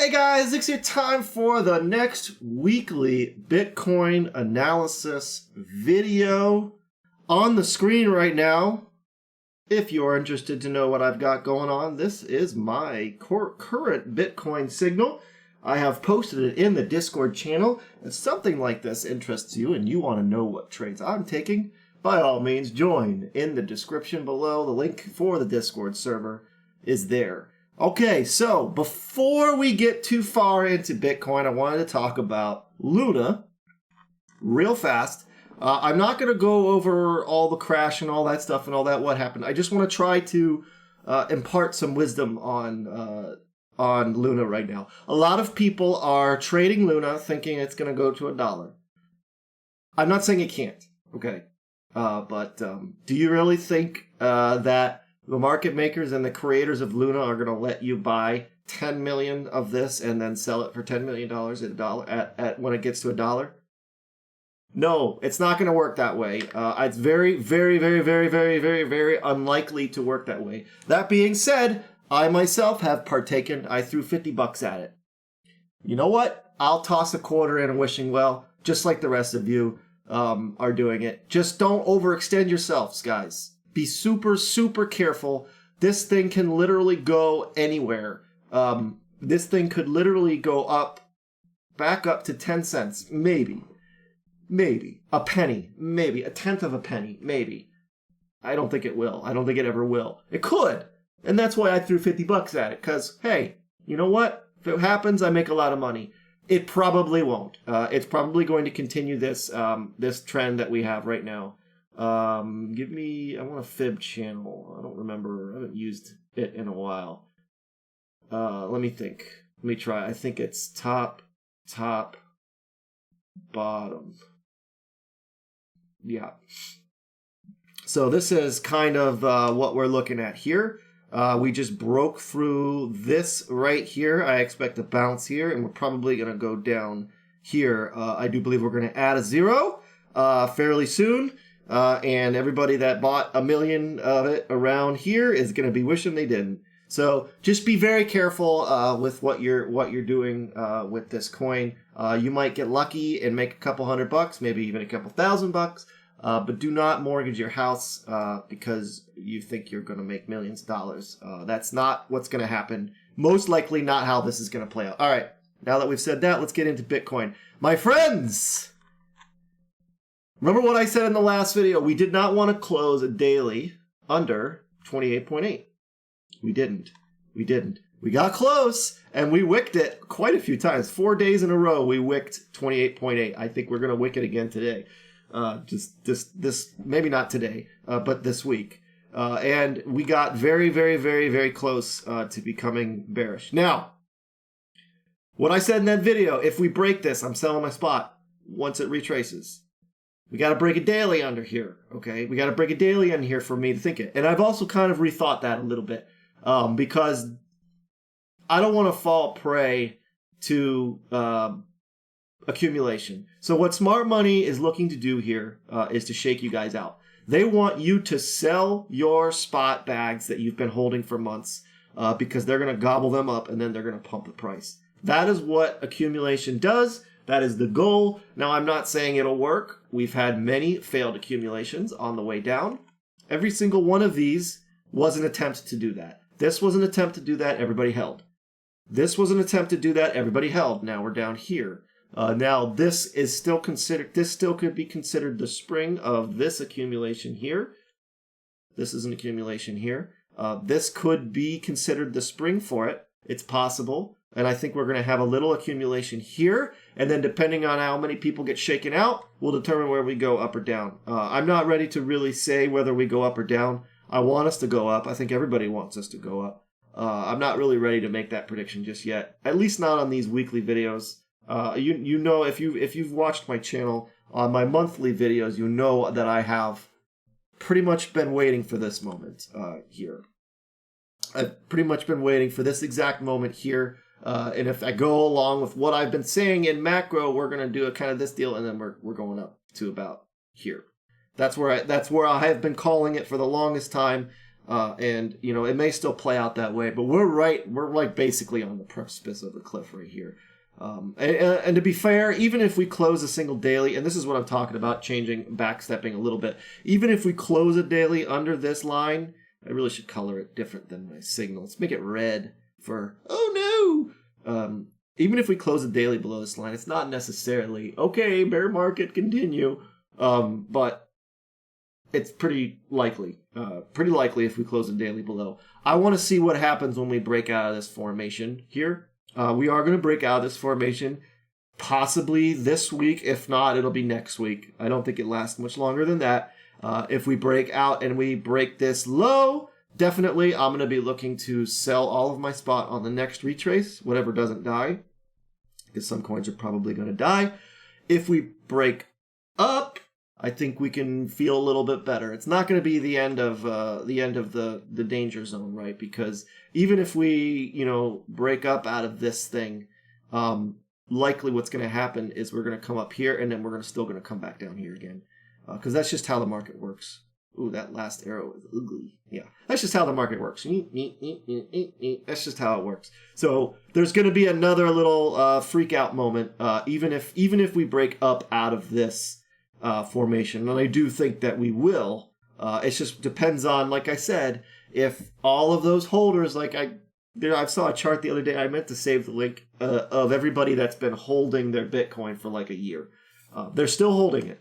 Hey guys, it's your time for the next weekly Bitcoin analysis video on the screen right now. If you're interested to know what I've got going on, this is my current Bitcoin signal. I have posted it in the Discord channel. If something like this interests you and you want to know what trades I'm taking, by all means join in the description below. The link for the Discord server is there. Okay, so before we get too far into Bitcoin, I wanted to talk about Luna real fast. I'm not going to go over all the crash and all that stuff and all that, what happened. I just want to try to impart some wisdom on Luna right now. A lot of people are trading Luna thinking it's going to go to $1. I'm not saying it can't, okay? But do you really think that the market makers and the creators of Luna are going to let you buy 10 million of this and then sell it for $10 million at when it gets to $1? No, it's not going to work that way. It's very, very, very, very, very, very, very unlikely to work that way. That being said, I myself have partaken. I threw $50 at it. You know what? I'll toss a quarter in and wishing well, just like the rest of you are doing it. Just don't overextend yourselves, guys. Be super, super careful. This thing can literally go anywhere. This thing could literally go up, back up to 10 cents, maybe a penny, maybe a tenth of a penny, maybe. I don't think it will. I don't think it ever will. It could, and that's why I threw $50 at it. Cause hey, you know what? If it happens, I make a lot of money. It probably won't. It's probably going to continue this this trend that we have right now. I want a fib channel. I don't remember. I haven't used it in a while. Let me think. Let me try. I think it's top, bottom. Yeah. So this is kind of what we're looking at here. We just broke through this right here. I expect a bounce here, and we're probably going to go down here. I do believe we're going to add a zero fairly soon. And everybody that bought 1 million of it around here is going to be wishing they didn't. So just be very careful with what you're doing with this coin. You might get lucky and make a couple $100, maybe even a couple $1,000, but do not mortgage your house because you think you're going to make millions of dollars. That's not what's going to happen. Most likely not how this is going to play out. All right, now that we've said that, let's get into Bitcoin. My friends! Remember what I said in the last video? We did not want to close a daily under 28.8. We didn't. We got close, and we wicked it quite a few times. 4 days in a row, we wicked 28.8. I think we're going to wick it again today. This maybe not today, but this week. And we got very, very, very, very close to becoming bearish. Now, what I said in that video, if we break this, I'm selling my spot once it retraces. We got to break a daily under here, okay? We got to break a daily under here for me to think it. And I've also kind of rethought that a little bit because I don't want to fall prey to accumulation. So what smart money is looking to do here is to shake you guys out. They want you to sell your spot bags that you've been holding for months because they're going to gobble them up and then they're going to pump the price. That is what accumulation does. That is the goal. Now, I'm not saying it'll work. We've had many failed accumulations on the way down. Every single one of these was an attempt to do that. This was an attempt to do that. Everybody held. This was an attempt to do that. Everybody held. Now we're down here. Now this is still considered. This still could be considered the spring of this accumulation here. This is an accumulation here. This could be considered the spring for it. It's possible. And I think we're going to have a little accumulation here. And then depending on how many people get shaken out, we'll determine where we go up or down. I'm not ready to really say whether we go up or down. I want us to go up. I think everybody wants us to go up. I'm not really ready to make that prediction just yet. At least not on these weekly videos. You know, if you've watched my channel on my monthly videos, you know that I have pretty much been waiting for this moment here. I've pretty much been waiting for this exact moment here. And if I go along with what I've been saying in macro, we're going to do a kind of this deal, and then we're going up to about here. That's where I have been calling it for the longest time. And, you know, it may still play out that way, but we're like basically on the precipice of the cliff right here. And to be fair, even if we close a single daily, and this is what I'm talking about, backstepping a little bit, even if we close a daily under this line, I really should color it different than my signal. Let's make it red for, oh no! Even if we close a daily below this line, it's not necessarily, okay, bear market, continue, but it's pretty likely if we close a daily below. I want to see what happens when we break out of this formation here. We are going to break out of this formation possibly this week. If not, it'll be next week. I don't think it lasts much longer than that. If we break out and we break this low, definitely I'm going to be looking to sell all of my spot on the next retrace, whatever doesn't die, because some coins are probably going to die. If we break up, I think we can feel a little bit better. It's not going to be the end of the danger zone, right? Because even if we, you know, break up out of this thing, likely what's going to happen is we're going to come up here and then we're still going to come back down here again, because that's just how the market works. Ooh, that last arrow is ugly. Yeah, that's just how the market works. That's just how it works. So there's going to be another little freak out moment, even if we break up out of this formation, and I do think that we will. It just depends on, like I said, if all of those holders, like I saw a chart the other day. I meant to save the link of everybody that's been holding their Bitcoin for like a year. They're still holding it.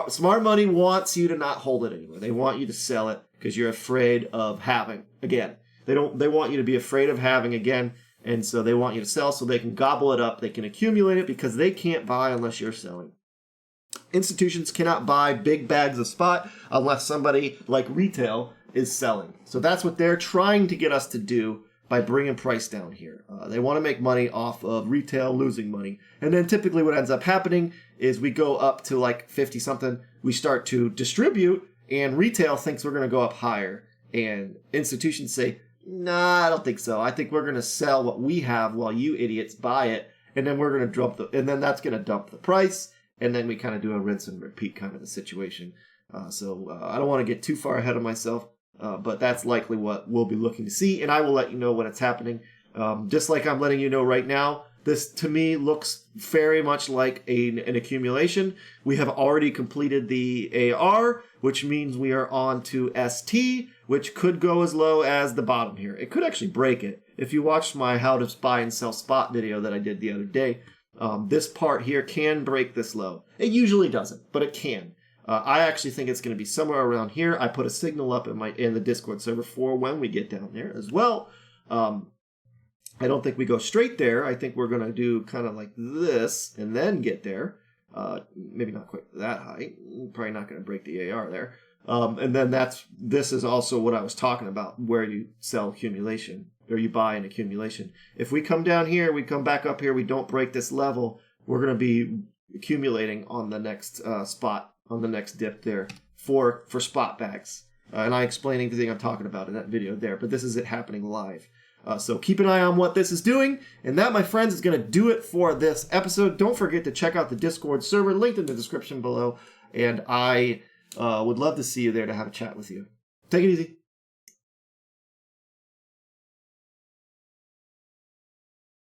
Smart money wants you to not hold it anymore. They want you to sell it because you're afraid of having again. They want you to be afraid of having again, and so they want you to sell so they can gobble it up. They can accumulate it because they can't buy unless you're selling. Institutions cannot buy big bags of spot unless somebody like retail is selling. So that's what they're trying to get us to do by bringing price down here. They want to make money off of retail losing money. And then typically what ends up happening is we go up to like 50 something. We start to distribute and retail thinks we're going to go up higher. And institutions say, nah, I don't think so. I think we're going to sell what we have while you idiots buy it. And then we're going to and then that's going to dump the price. And then we kind of do a rinse and repeat kind of a situation. So I don't want to get too far ahead of myself, but that's likely what we'll be looking to see. And I will let you know when it's happening. Just like I'm letting you know right now, this to me looks very much like an accumulation. We have already completed the AR, which means we are on to ST, which could go as low as the bottom here. It could actually break it. If you watched my how to buy and sell spot video that I did the other day, this part here can break this low. It usually doesn't, but it can. I actually think it's going to be somewhere around here. I put a signal up in the Discord server for when we get down there as well. I don't think we go straight there. I think we're going to do kind of like this and then get there. Maybe not quite that high. Probably not going to break the AR there. And then this is also what I was talking about, where you sell accumulation. Or you buy an accumulation. If we come down here, we come back up here, we don't break this level, we're going to be accumulating on the next spot, on the next dip there for spot bags. And I explain everything I'm talking about in that video there, but this is it happening live. So keep an eye on what this is doing. And that, my friends, is going to do it for this episode. Don't forget to check out the Discord server, linked in the description below. And I would love to see you there to have a chat with you. Take it easy.